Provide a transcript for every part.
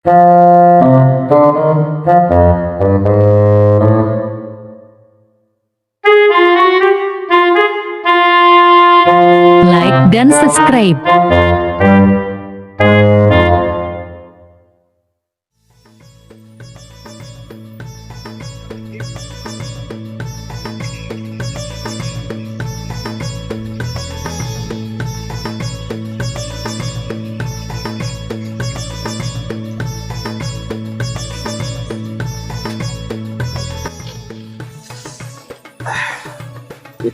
Like dan subscribe.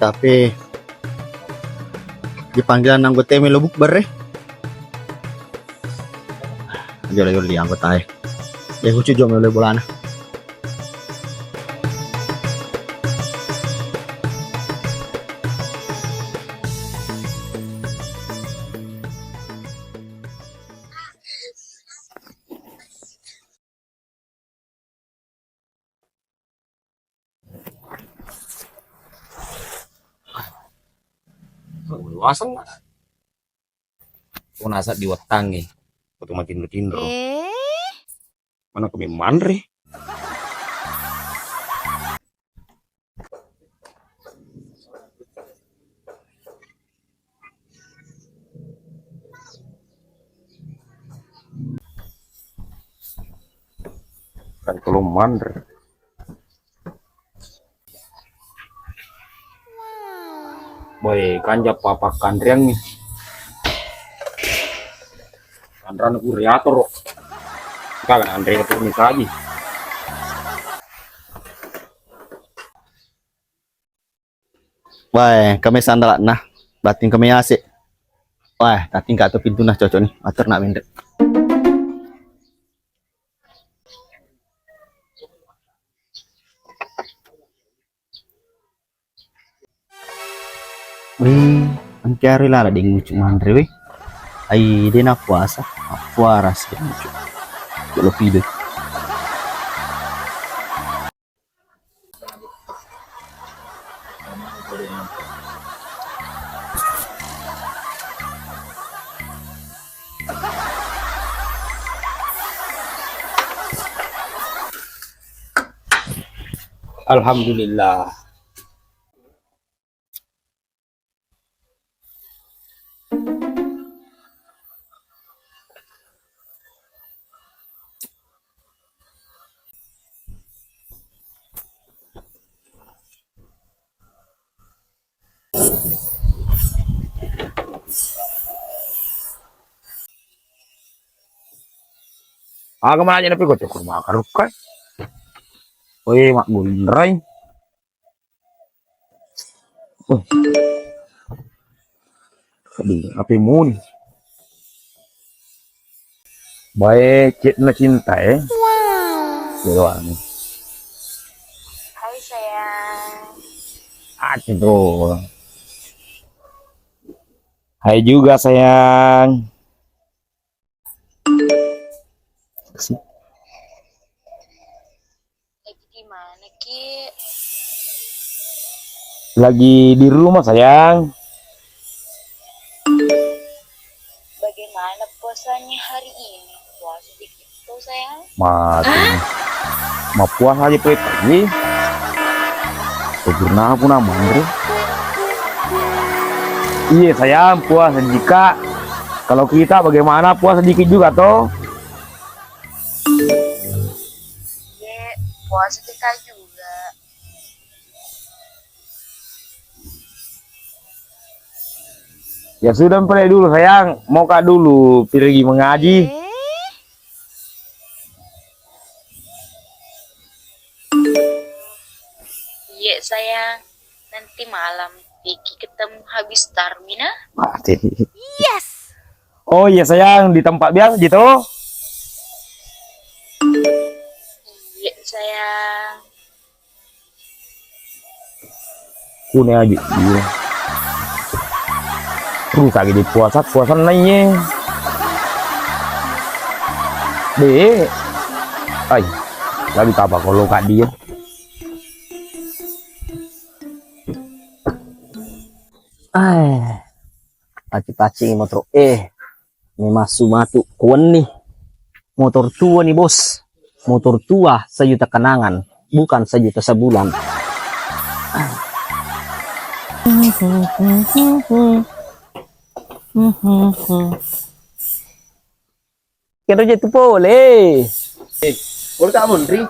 Tapi dipanggilan anggota Melo bukber aja li anggota ya kucu jom oleh bolana. Luasan lah. Kung nasa diwatang eh. Kung matindro-tindro. Mana kami manre. Kan kalau manre. Boy, kanja papa kandriang nih. Kandran uriator. Kan Andre itu lagi. Wah, kami sandal nah, batin kami asik. Wah, tapi nggak tuh pintu nah cocok nih, atur nak mindek. Wih, angkari lah di ngucuk mandre wih. Ai dia nak puasa, puaras ya ngucuk. Kalau pide. Alhamdulillah. Kemana aja tapi gue cukur makan kan. Woi mak bundrai. Api mun. Baik cit na cinta eh. Wow. Hai sayang. Aduh. Hai juga sayang. Lagi di mana, Ki? Lagi di rumah sayang. Bagaimana puasanya hari ini? Puasa dikit tuh, sayang. Mati. Ma puasa aja pelit lagi. Sempurna aku nama Andre. Iya sayang, puasa jika. Kalau kita bagaimana puasa dikit juga toh? Iya, puasa kita juga. Ya sudah pergi dulu sayang. Mau kak dulu pergi mengaji. Iya sayang. Nanti malam Vicky ketemu habis Tarmina. Mati. Yes. Oh iya sayang, di tempat biasa gitu. Iya sayang. Kune aja. Iya. Terus lagi di puasa nanya. Deh. Ay, lagi apa kalau kak dia? Paci-paci motor ini masuk matu kuan nih. Motor tua nih bos. Motor tua 1 juta kenangan, bukan 1 juta sebulan. Kira aja tuh boleh. Boleh kamu, Ndri?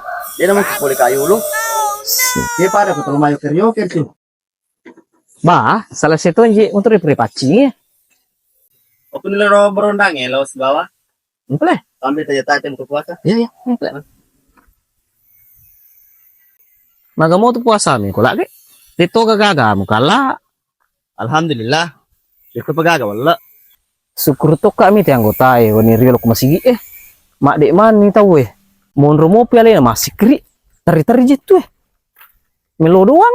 Dia namanya boleh kayu lu. Dia pada ke rumah yoker tuh. Bah, salah satu aja motor prepaci ya. Aku nilai roh berondang ya, lawas bawah. Boleh. Ambil tanya-tanya untuk puasa. Iya, iya. Boleh. Maga mau tuh puasa nih, kok lagi? Itu kagak mukalla. Alhamdulillah. Dia kepagaga wala. Syukur tuh kami ti anggota wani riol ko masigi mak dek man ni tahu mon romo piala masih kri tari jitu melo doang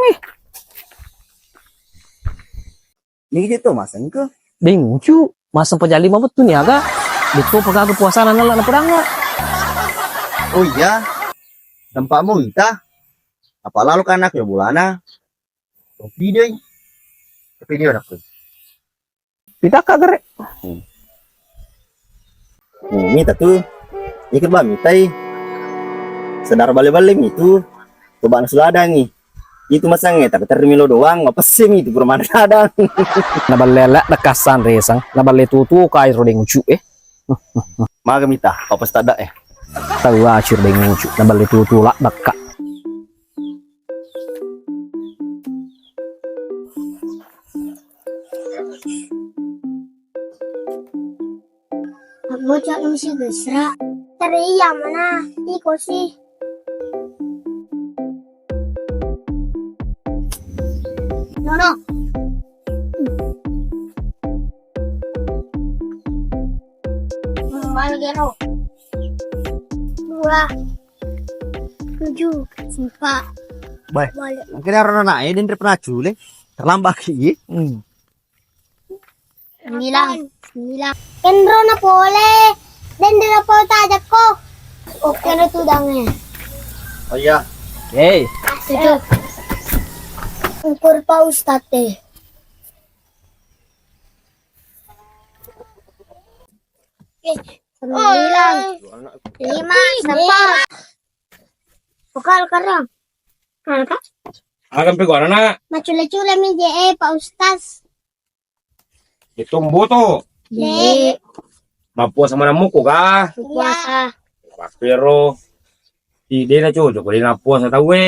Ini gitu mas, engke. bingung cu masang pejali mah betul nih agak betul pegaga puasa nana na perang nggak Oh iya. Tempatmu entah. Apa lalu kan anak ya bulana. Video. Video aku. kita kagak Mita tuh. Ikut ba mitai. Sedar balik-balik itu. Coba suladang nih. Itu masangnya tapi termilo doang apa sih itu perumahan kadang. nabalela nakasan resang nabale tutu kai rodeng cu Maga mita, kau pasti ada tahu acur dengan cu nabale tutu lah bakka Bocah si besra. Teriak mana? Iko sih. Nono. Mana gero? 2, 7, 4. Baik. Balik. Mungkin orang anak ini dari pernah jule. Terlambat lagi. 9. Kendro na boleh. Dan dia po tajak ko. Oke na tudangnya. Oh iya. hey Itu. Ukur pa ustate. Sembilan, 5, 10. Bukal karang. Apa? Akan pegawai na. Macule-cule mi je pa ustas. Itumbo to. Je. Mapuas sama namu ko ka. Puasa. Pero hindi na chucho ko din napuas na tawe.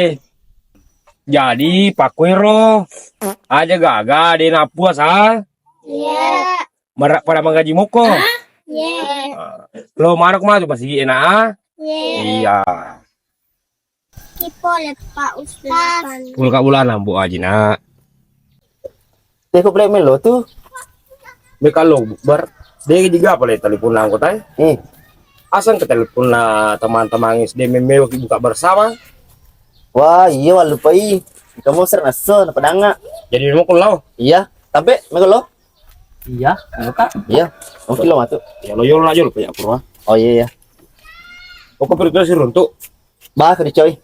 Jadi pakwero aja gaga di napuas ha. Yeah. Marak pada menggaji mo ko. Yeah. Lo marak ma tu pasti na ha. Yeah. Iya. Kipole pa ustas. Pul ka bulan bu aji na. Teko play melo tuh. Be kalau bar dia juga boleh telepon lang ko tay. Asan ke telepon na teman-teman SD memewak buka bersama. Wah, iya wah lupa kamu ser naso na padanga. Jadi mo ko law. Iya, tapi megalo. iya buka Iya, oke lo matu. Ya lo yol na yol kaya purwa. Oh iya ya. Oke pergi sih runtuk. Bah, kali coy.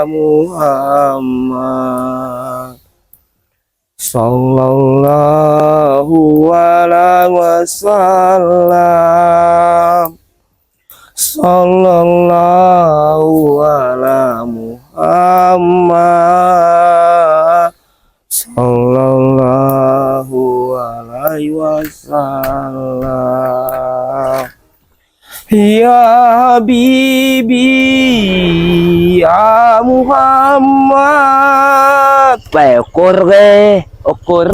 Muhammad sallallahu alaihi wasallam sallallahu ala Muhammad sallallahu alaihi wasallam. Ya Habibi ya Muhammad. Ukur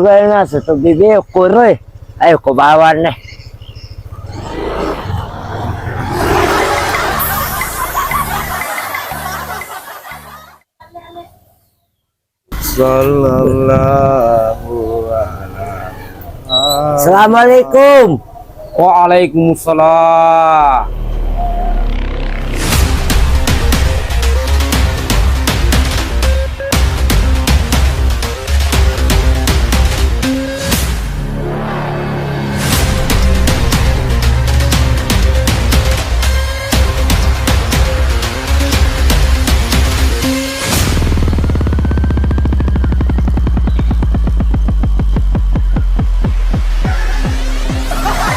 na sa to bibi, ukur Ayo ko bawan na. Sallallahu alaihi wasallam. Assalamualaikum. Waalaikumsalam.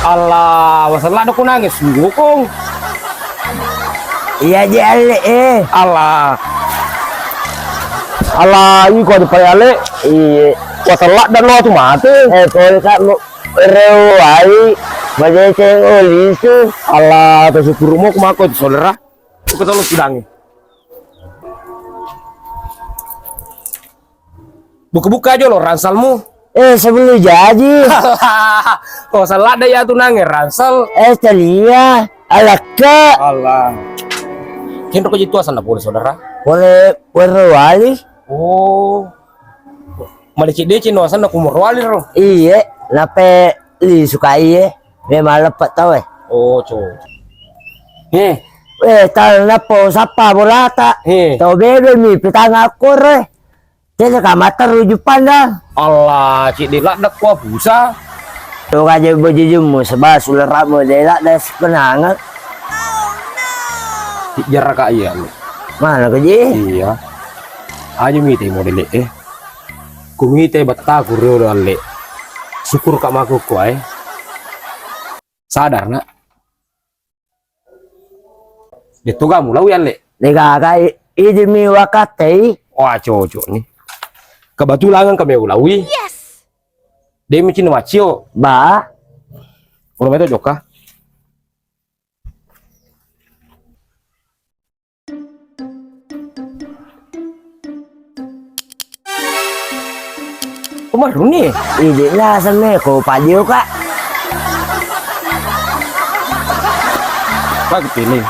Allah, masalah aku nangis sungguh kong. Iya jale Allah. Allah, ini kau dipayale. Iya. Masalah dan lo tuh mati. Kau kak mo rewai bagai ceng olisu. Allah, tersyukurmu kemako itu saudara. Aku tahu sudangi. Buka-buka aja lo ransalmu. Sebelum jadi. Kau salah ada ya tuh nangis ransal. Telia alaka. Allah. Kendo kau jitu asal boleh saudara. Boleh berwali. Oh. Mali cide cino asal nak umur wali ro. Iya. Nape li suka iya. Memang lepat tau Oh coba. Tahu napo sapa bolata. Tahu bebe mi pitang aku Jadi kamata rujukan dah. Allah, cik dilak dak kuah busa. Tuh aja baju jemu sebab sulerak modelak dah sepenangan. Jarak kak iya lu. Mana kerja? Iya. Aja mite model ku mite bata ku reo le. Syukur kak maku kuai. Sadar nak. Dia tuga mulau ya le. Lega kai idemi wakati. Wah cocok nih. Kebetulan kami ulawi. Yes. Dia micin wacio. Ba. Kalau itu joka. Kemarin nih. Ide lah sama ko padio kak. Pak pilih.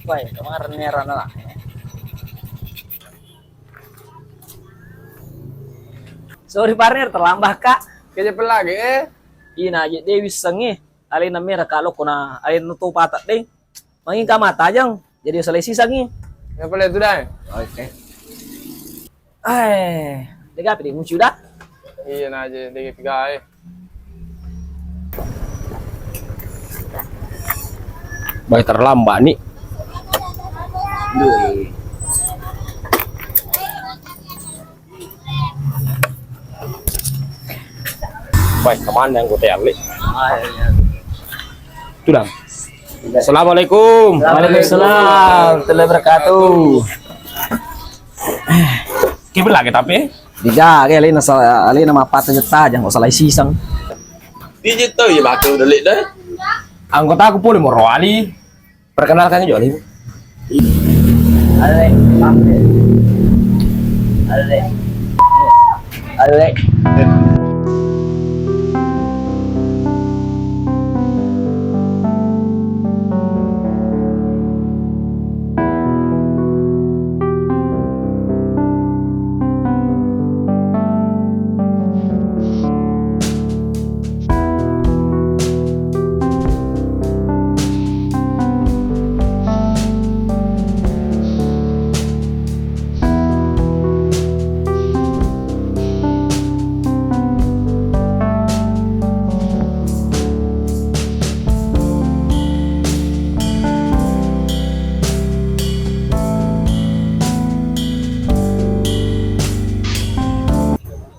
Wah, kemarin merah lah. Sorry partner, terlambat kak. Kejap lagi Ina aja Dewi sengi. Alin na merah kalau kena alin nutup patak deh. Mangin kamata jang. Jadi selesai sangi. Yang boleh itu dah. Oke. Lega pilih muncul dah. Iya aja dia tiga Baik terlambat nih. Baik kemana yang gue telik? Sudah. Assalamualaikum. Waalaikumsalam. Warahmatullahi wabarakatuh. Kita lagi tapi. Diga, alin nama patah juta jangan usah lagi sisang. Digital ya batu delik dah. Anggota aku pun mau rawali. Perkenalkan aja Ali. Ale, ale, ale.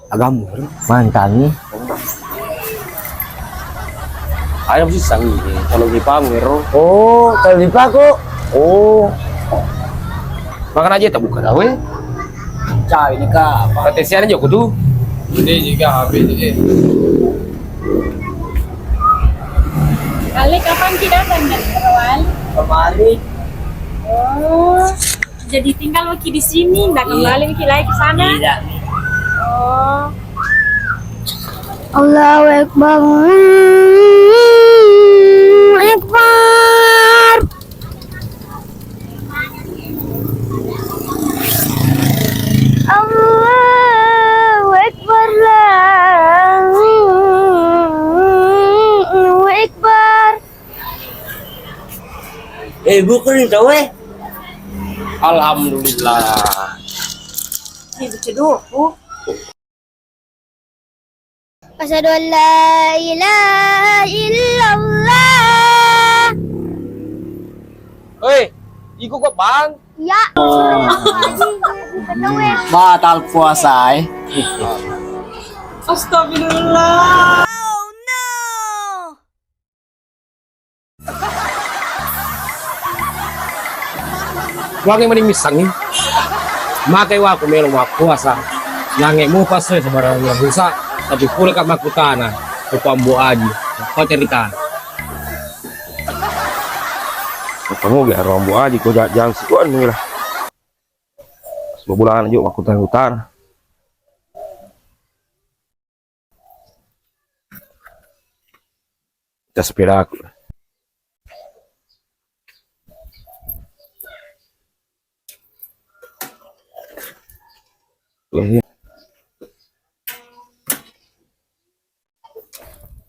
Agamu. Mantan nih. Ayo sih sangi. Kalau di pamero. Oh, kalau di Paku. Oh, Makan aja tak buka dah weh. cah ini kak. Ketesian aja aku tuh. Ini juga habis ini. Ale, kapan kita datang dari Kerawang? Kemari. Oh, jadi tinggal Waki di sini, nggak kembali Waki lagi ke sana? Tidak. Oh, Allahu Akbar. Akbar. Allahu Akbar. Allahu Akbar. Bukan nih tahu Alhamdulillah. ini berceduk. Asyhadu an la ilaha illallah. Hei, ikut kok bang. Ya. Batal puasa Astagfirullah. Wang yang mending misang nih. Makai waku melo waku puasa. Nangek mu pas sebarang yang rusak. Tapi pula kat makutana. Kau ambo aji. Kau cerita. Kamu biar ambo aji. Kau jangan sikuan nih lah. Sebuah bulan aja makutana utara. Kita sepeda aku.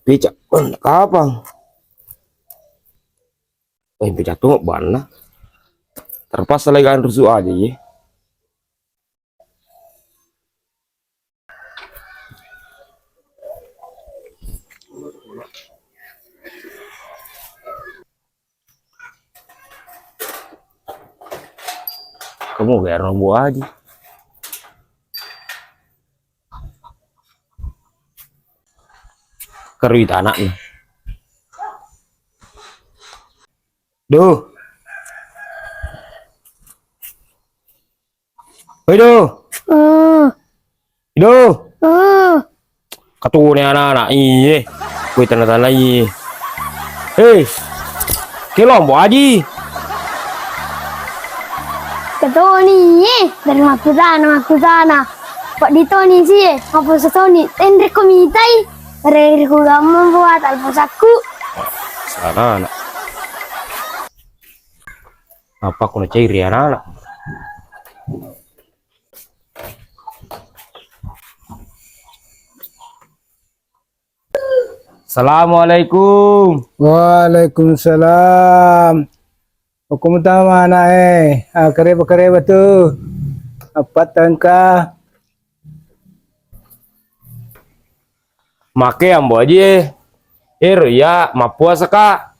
Picak kapan? Picak tuh mana? Terpas lagi kan rusuh aja ya. Kamu biar nombo aja. Keruit anaknya. Duh. Hei duh. Duh. Katune anak-anak iye. Kue tanda-tanda iye. Hei. Kelombo aji. Ketoni dari makutana. Pak ditoni sih, apa setoni? Tendre komitai. Dari ku gak membuat alposaku. Sana anak. Apa aku nak cairi anak-anak? Assalamualaikum. Waalaikumsalam. Hukum utama anak kareba tu. Apa tangka? Make ambo aja. Ya, mapuasa ka.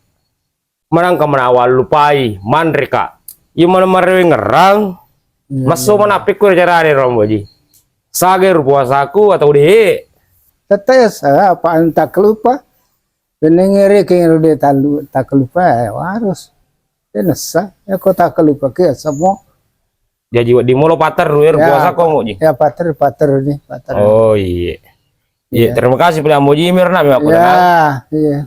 Menang ke menawal lupai, mandre ka. Iya mana merewe ngerang. Masuk mana pikir cara ada rombo ji. Sage puasaku atau deh. Tetap sa apa tak lupa. Penengere keng rode tak lupa harus. Denasa ya kau tak lupa ke semua. Jadi di mulu pater ruir puasa kau ji. Ya pater ni pater. Oh iya. Iya, terima kasih pada Ambo Jimir nak aku Ya, iya.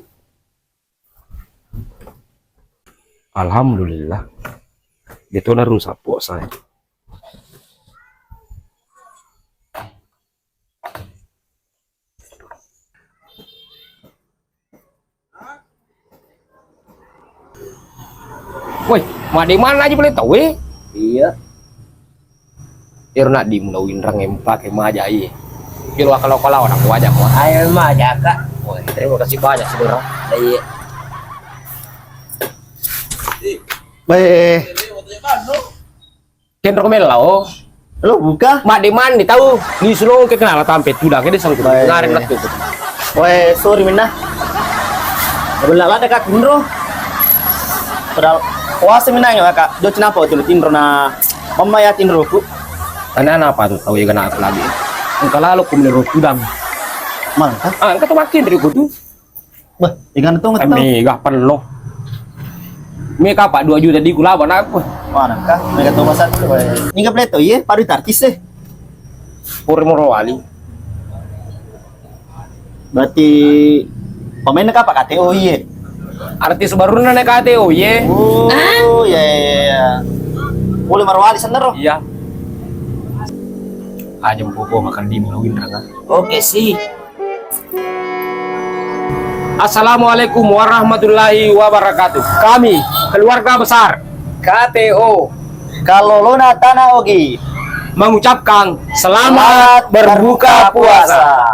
Alhamdulillah. Detona rusak puasa. Woi, mak di mana aja boleh tahu Iya. Ir nak di mulawin rang em pakai majai. Kira kalau orang wajah kok. Ayo mah jaka. Woi, terima kasih banyak saudara. Iya. Baik. Kendro melau. Lo buka? Mak di mana nih tahu? Ni suruh ke kenal tampe tudah ke desang tu. Baik. Ngarin nak tu. Weh, sorry minna. Belah lah dekat Tindro. Padahal puasa minna ya kak. Do kenapa tuh Tindro na mama ya Tindro ku. Karena apa tuh tahu ya kena aku lagi. Engkau lalu ku menurut tudam. Mana kak? Ah, engkau tuh makin dari ku tuh. Bah, ikan itu nggak tahu. Mega penuh. Mega pak 2 juta di gula aku. Mana kak? Mereka tahu masa itu. Ini nggak boleh tahu ya. Padu tarkis eh. Puri Morowali. Berarti pemainnya kak Pak KTO iya. Artis baru naik KTO ye. Oh, ya. Boleh marwali sana roh. Iya. Aja bobo makan di mulawin ranga. Oke sih. Assalamualaikum warahmatullahi wabarakatuh. Kami keluarga besar KTO Kalau lo na tanah ogi. mengucapkan selamat berbuka puasa.